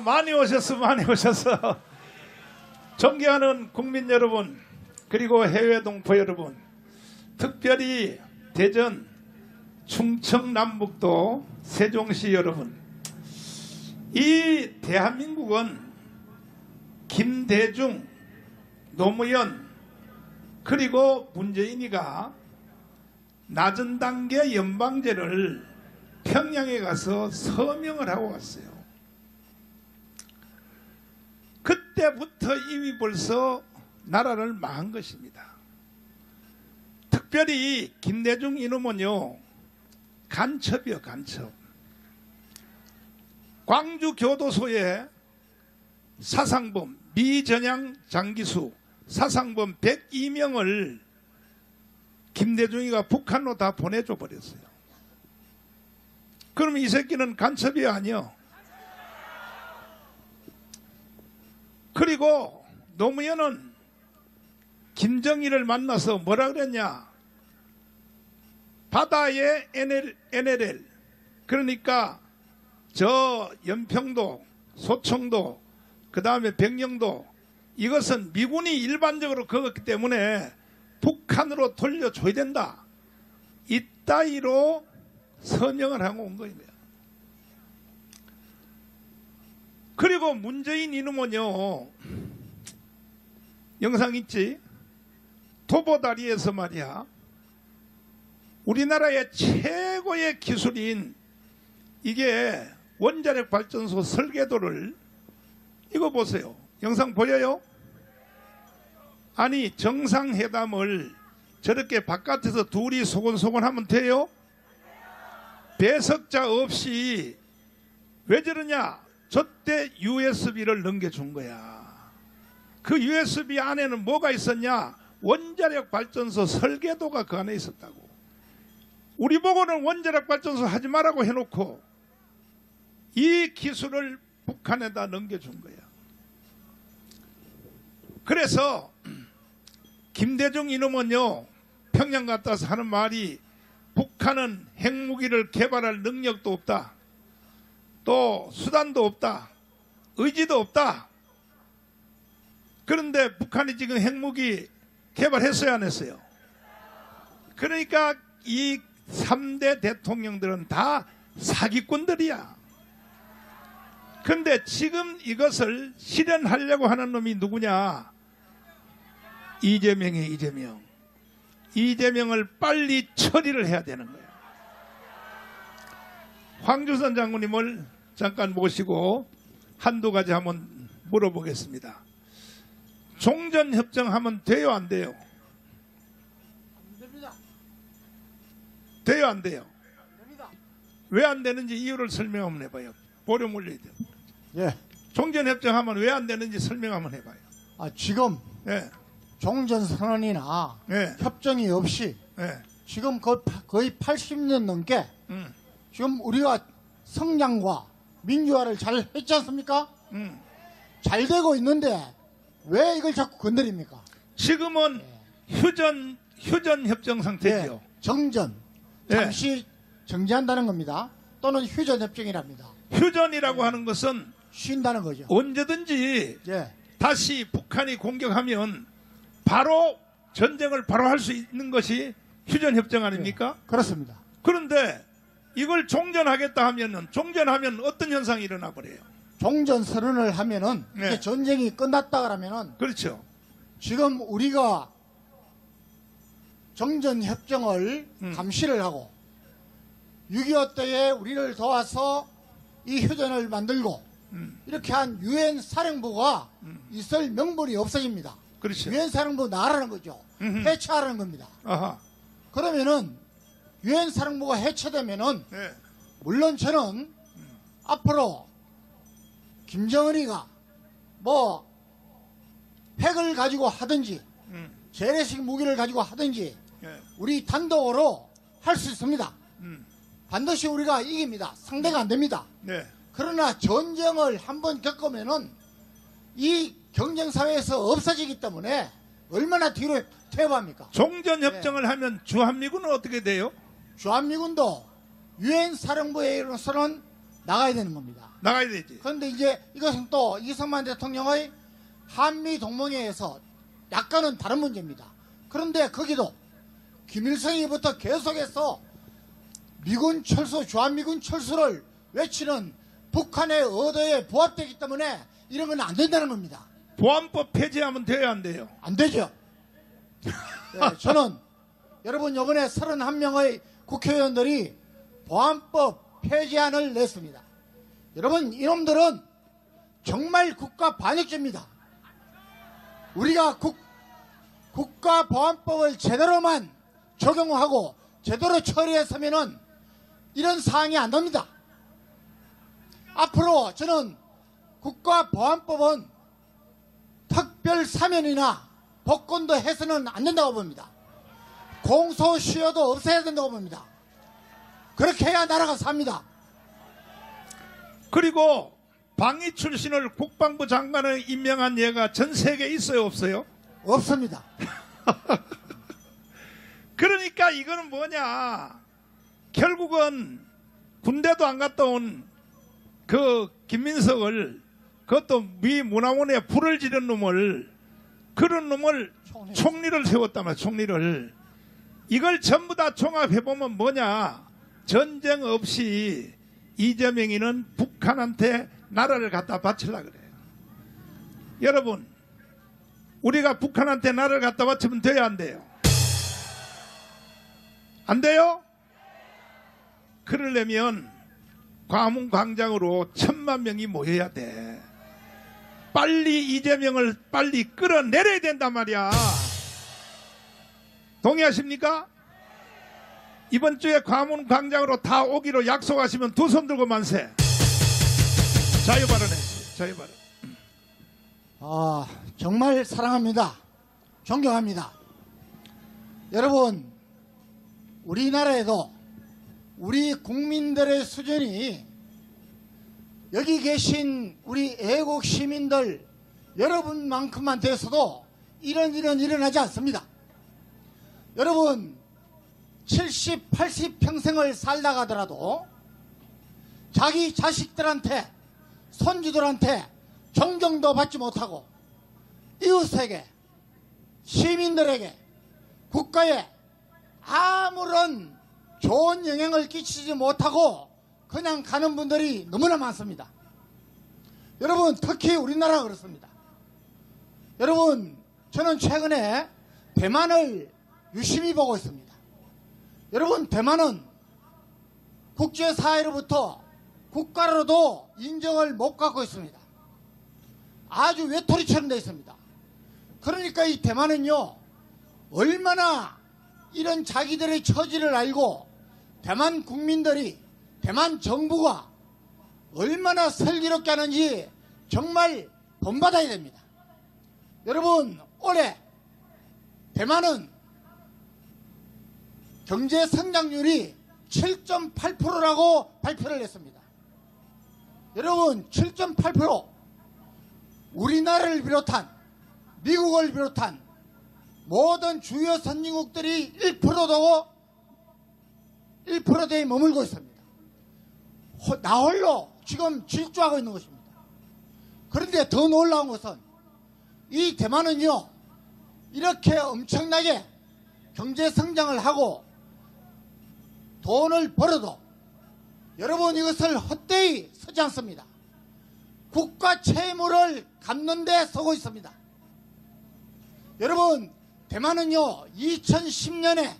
많이 오셨어, 많이 오셔서. 존경하는 국민 여러분, 그리고 해외 동포 여러분, 특별히 대전, 충청 남북도, 세종시 여러분, 이 대한민국은 김대중, 노무현, 그리고 문재인이가 낮은 단계 연방제를 평양에 가서 서명을 하고 갔어요. 그때부터 이미 벌써 나라를 망한 것입니다. 특별히 김대중 이놈은요, 간첩이요, 간첩. 광주 교도소에 사상범 미전향 장기수 사상범 102명을 김대중이가 북한으로 다 보내줘 버렸어요. 그러면 이 새끼는 간첩이 아니요. 그리고 노무현은 김정일을 만나서 뭐라 그랬냐? 바다의 NLL, 그러니까 저 연평도, 소청도, 그 다음에 백령도, 이것은 미군이 일반적으로 그었기 때문에 북한으로 돌려줘야 된다. 이따위로 서명을 하고 온 거입니다. 그리고 문재인 이놈은요, 영상 있지? 도보다리에서 말이야, 우리나라의 최고의 기술인 이게 원자력 발전소 설계도를, 이거 보세요. 영상 보여요? 아니, 정상회담을 저렇게 바깥에서 둘이 소곤소곤 하면 돼요? 배석자 없이. 왜 저러냐? 저때 USB를 넘겨준 거야. 그 USB 안에는 뭐가 있었냐? 원자력 발전소 설계도가 그 안에 있었다고. 우리 보고는 원자력 발전소 하지 말라고 해놓고 이 기술을 북한에다 넘겨준 거야. 그래서 김대중 이놈은요, 평양 갔다 와서 하는 말이, 북한은 핵무기를 개발할 능력도 없다, 또 수단도 없다, 의지도 없다. 그런데 북한이 지금 핵무기 개발했어요, 안 했어요? 그러니까 이 3대 대통령들은 다 사기꾼들이야. 그런데 지금 이것을 실현하려고 하는 놈이 누구냐? 이재명이에요, 이재명. 이재명을 빨리 처리를 해야 되는 거예요. 황주선 장군님을 잠깐 모시고 한두 가지 한번 물어보겠습니다. 종전협정하면 돼요, 안 돼요? 안 됩니다. 돼요, 안 돼요? 됩니다. 왜 안 되는지 이유를 설명 한번 해봐요. 보려 물려야 돼요. 예. 종전협정하면 왜 안 되는지 설명 한번 해봐요. 지금 예, 종전선언이나 예, 협정이 없이 예. 지금 거의 80년 넘게 지금 우리가 성장과 민주화를 잘 했지 않습니까? 잘 되고 있는데 왜 이걸 자꾸 건드립니까? 지금은 휴전 협정 상태죠. 예. 정전, 예. 잠시 정지한다는 겁니다. 또는 휴전협정이랍니다. 휴전이라고 하는 것은 쉰다는 거죠. 언제든지 예. 다시 북한이 공격하면 바로 전쟁을 바로 할 수 있는 것이 휴전협정 아닙니까? 예. 그렇습니다. 그런데 이걸 종전하겠다 하면은, 종전하면 어떤 현상이 일어나 버려요? 종전선언을 하면은 네. 이게 전쟁이 끝났다 그러면은 그렇죠. 지금 우리가 정전협정을 감시를 하고 6.25 때에 우리를 도와서 이 휴전을 만들고 이렇게 한 유엔 사령부가 있을 명분이 없어집니다. 그렇죠. 유엔 사령부 나라는 거죠. 해체하라는 겁니다. 아하. 그러면은 유엔 사령부가 해체되면은 네. 물론 저는 앞으로 김정은이가 뭐 핵을 가지고 하든지 재래식 무기를 가지고 하든지 네. 우리 단독으로 할 수 있습니다. 음. 반드시 우리가 이깁니다. 상대가 안 됩니다. 네. 그러나 전쟁을 한번 겪으면은 이 경쟁사회에서 없어지기 때문에 얼마나 뒤로 퇴보합니까? 종전협정을 하면 주한미군은 어떻게 돼요? 주한미군도 유엔 사령부에서는 나가야 되는 겁니다. 나가야 되지. 그런데 이제 이것은 또 이승만 대통령의 한미 동맹회에서 약간은 다른 문제입니다. 그런데 거기도 김일성이부터 계속해서 미군 철수, 주한미군 철수를 외치는 북한의 의도에 부합되기 때문에 이런 건 안 된다는 겁니다. 보안법 폐지하면 돼야 안 돼요? 안 되죠. 네, 저는 여러분 이번에 31명의 국회의원들이 보안법 폐지안을 냈습니다. 여러분 이놈들은 정말 국가 반역죄입니다. 우리가 국가보안법을 제대로만 적용하고 제대로 처리했으면은 이런 사항이 안 납니다. 앞으로 저는 국가보안법은 특별 사면이나 복권도 해서는 안 된다고 봅니다. 공소시효도 없애야 된다고 봅니다. 그렇게 해야 나라가 삽니다. 그리고 방위 출신을 국방부 장관을 임명한 예가 전 세계에 있어요, 없어요? 없습니다. 그러니까 이거는 뭐냐, 결국은 군대도 안 갔다 온 그 김민석을, 그것도 미 문화원에 불을 지른 놈을, 그런 놈을 총리를 세웠단 말이야. 총리를. 이걸 전부 다 종합해보면 뭐냐, 전쟁 없이 이재명이는 북한한테 나라를 갖다 바치려고 그래요. 여러분, 우리가 북한한테 나라를 갖다 바치면 돼야 안 돼요? 안 돼요? 그러려면 광화문 광장으로 1000만 명이 모여야 돼. 빨리 이재명을 빨리 끌어내려야 된단 말이야. 동의하십니까? 이번 주에 광화문 광장으로 다 오기로 약속하시면 두 손 들고 만세. 자유발언했어요. 자유발언. 정말 사랑합니다. 존경합니다. 여러분, 우리나라에도 우리 국민들의 수준이 여기 계신 우리 애국 시민들 여러분만큼만 돼서도 이런 일은 일어나지 않습니다. 여러분 70, 80 평생을 살다 가더라도 자기 자식들한테 손주들한테 존경도 받지 못하고 이웃에게 시민들에게 국가에 아무런 좋은 영향을 끼치지 못하고 그냥 가는 분들이 너무나 많습니다. 여러분 특히 우리나라가 그렇습니다. 여러분 저는 최근에 대만을 유심히 보고 있습니다. 여러분 대만은 국제사회로부터 국가로도 인정을 못 받고 있습니다. 아주 외톨이처럼 되어 있습니다. 그러니까 이 대만은요 얼마나 이런 자기들의 처지를 알고 대만 국민들이 대만 정부가 얼마나 슬기롭게 하는지 정말 본받아야 됩니다. 여러분 올해 대만은 경제 성장률이 7.8%라고 발표를 했습니다. 여러분 7.8% 우리나라를 비롯한 미국을 비롯한 모든 주요 선진국들이 1%대에 머물고 있습니다. 나 홀로 지금 질주하고 있는 것입니다. 그런데 더 놀라운 것은 이 대만은요 이렇게 엄청나게 경제 성장을 하고 돈을 벌어도 여러분 이것을 헛되이 쓰지 않습니다. 국가 채무를 갚는 데 쓰고 있습니다. 여러분 대만은요 2010년에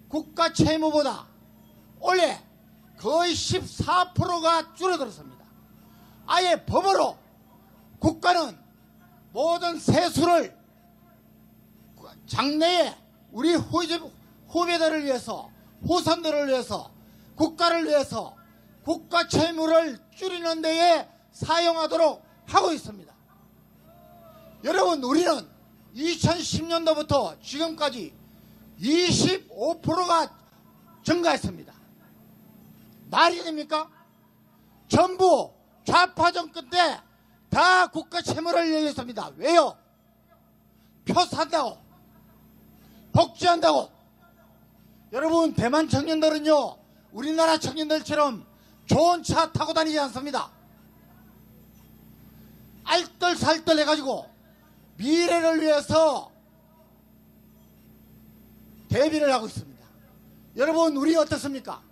국가 채무보다 올해 거의 14%가 줄어들었습니다. 아예 법으로 국가는 모든 세수를 장래에 우리 후배들을 위해서 후손들을 위해서 국가를 위해서 국가 채무를 줄이는 데에 사용하도록 하고 있습니다. 여러분 우리는 2010년도부터 지금까지 25%가 증가했습니다. 말이 됩니까? 전부 좌파 정권 때 다 국가 채무를 열렸습니다. 왜요? 표 산다고 복지한다고. 여러분 대만 청년들은요 우리나라 청년들처럼 좋은 차 타고 다니지 않습니다. 알뜰살뜰 해가지고 미래를 위해서 대비를 하고 있습니다. 여러분, 우리 어떻습니까?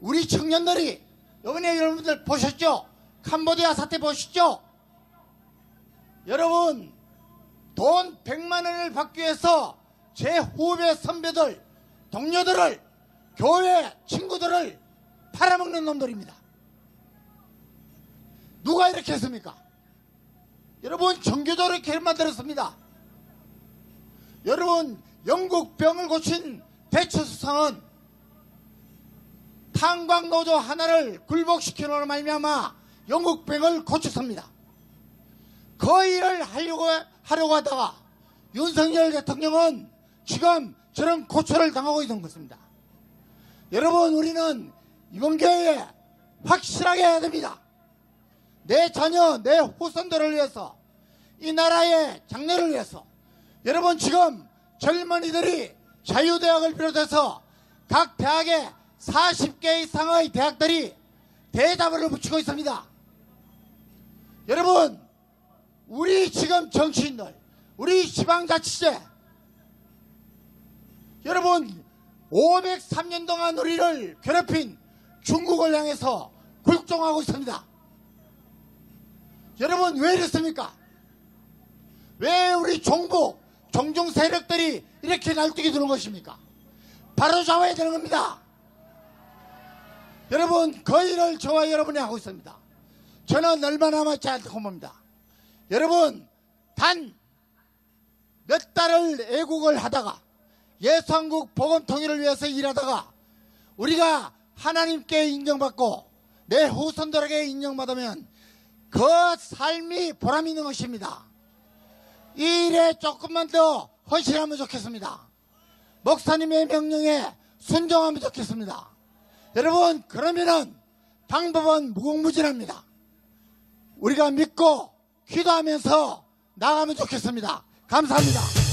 우리 청년들이 이번에 여러분들 보셨죠? 캄보디아 사태 보셨죠? 여러분, 돈 100만 원을 받기 위해서 제 후배 선배들, 동료들을, 교회 친구들을 팔아먹는 놈들입니다. 누가 이렇게 했습니까? 여러분, 정교조로 이렇게 만들었습니다. 여러분, 영국 병을 고친 대처수상은 탄광노조 하나를 굴복시키는 말미암아 영국 병을 고쳤습니다. 그 일을 하려고 하다가 윤석열 대통령은 지금 저런 고초를 당하고 있는 것입니다. 여러분, 우리는 이번 기회에 확실하게 해야 됩니다. 내 자녀, 내 후손들을 위해서, 이 나라의 장래를 위해서. 여러분, 지금 젊은이들이 자유대학을 비롯해서 각 대학에 40개 이상의 대학들이 대자보를 붙이고 있습니다. 여러분, 우리 지금 정치인들, 우리 지방자치제, 여러분 503년 동안 우리를 괴롭힌 중국을 향해서 굴종하고 있습니다. 여러분, 왜 이렇습니까? 왜 우리 종북, 종중 세력들이 이렇게 날뛰게 드는 것입니까? 바로 잡아야 되는 겁니다. 여러분, 그 일을 저와 여러분이 하고 있습니다. 저는 얼마 남았지 않다고 봅니다. 여러분, 단 몇 달을 애국을 하다가 예수한국 복음통일을 위해서 일하다가 우리가 하나님께 인정받고 내 후손들에게 인정받으면 그 삶이 보람 있는 것입니다. 이 일에 조금만 더 헌신하면 좋겠습니다. 목사님의 명령에 순종하면 좋겠습니다. 여러분, 그러면은 방법은 무궁무진합니다. 우리가 믿고 기도하면서 나가면 좋겠습니다. 감사합니다.